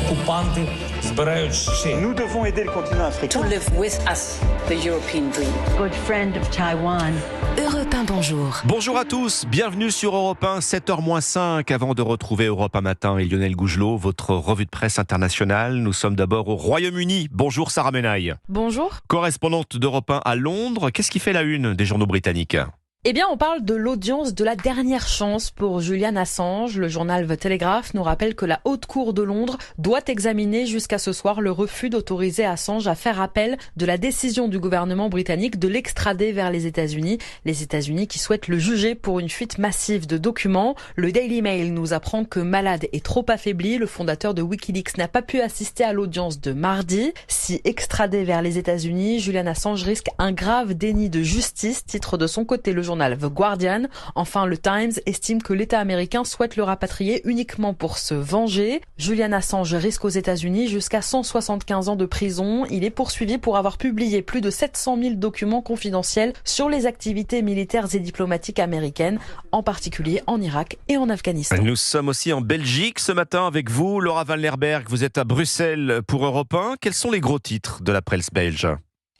окупанти збирають ще. Nous devons aider le continent africain. To live with us, the European dream. Good friend of Taiwan. Europe 1, bonjour. Bonjour à tous, bienvenue sur Europe 1, 7h-5, avant de retrouver Europe 1 Matin et Lionel Gougelot, votre revue de presse internationale. Nous sommes d'abord au Royaume-Uni. Bonjour Sarah Menaille. Bonjour. Correspondante d'Europe 1 à Londres, qu'est-ce qui fait la une des journaux britanniques ? Eh bien, on parle de l'audience de la dernière chance pour Julian Assange. Le journal The Telegraph nous rappelle que la Haute Cour de Londres doit examiner jusqu'à ce soir le refus d'autoriser Assange à faire appel de la décision du gouvernement britannique de l'extrader vers les États-Unis. Les États-Unis qui souhaitent le juger pour une fuite massive de documents. Le Daily Mail nous apprend que malade et trop affaibli, le fondateur de Wikileaks n'a pas pu assister à l'audience de mardi. Si extradé vers les États-Unis, Julian Assange risque un grave déni de justice, titre de son côté le journal The Guardian. Enfin, le Times estime que l'État américain souhaite le rapatrier uniquement pour se venger. Julian Assange risque aux États-Unis jusqu'à 175 ans de prison. Il est poursuivi pour avoir publié plus de 700 000 documents confidentiels sur les activités militaires et diplomatiques américaines, en particulier en Irak et en Afghanistan. Nous sommes aussi en Belgique ce matin avec vous, Laura Van Lerberg. Vous êtes à Bruxelles pour Europe 1. Quels sont les gros titres de la presse belge ?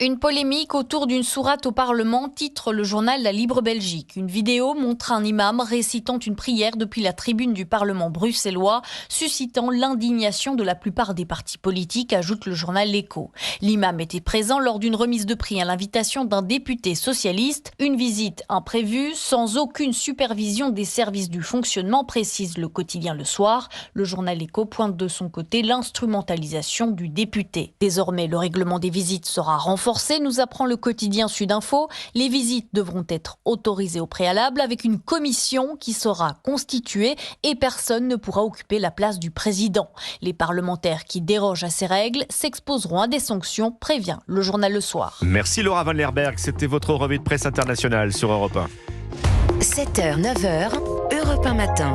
Une polémique autour d'une sourate au Parlement, titre le journal La Libre Belgique. Une vidéo montre un imam récitant une prière depuis la tribune du Parlement bruxellois, suscitant l'indignation de la plupart des partis politiques, ajoute le journal L'Écho. L'imam était présent lors d'une remise de prix à l'invitation d'un député socialiste. Une visite imprévue, sans aucune supervision des services du fonctionnement, précise le quotidien Le Soir. Le journal L'Écho pointe de son côté l'instrumentalisation du député. Désormais, le règlement des visites sera renforcé, nous apprend le quotidien Sudinfo. Les visites devront être autorisées au préalable avec une commission qui sera constituée et personne ne pourra occuper la place du président. Les parlementaires qui dérogent à ces règles s'exposeront à des sanctions, prévient le journal Le Soir. Merci Laura Van Lerberg, c'était votre revue de presse internationale sur Europe 1. 7h, 9h, Europe 1 Matin.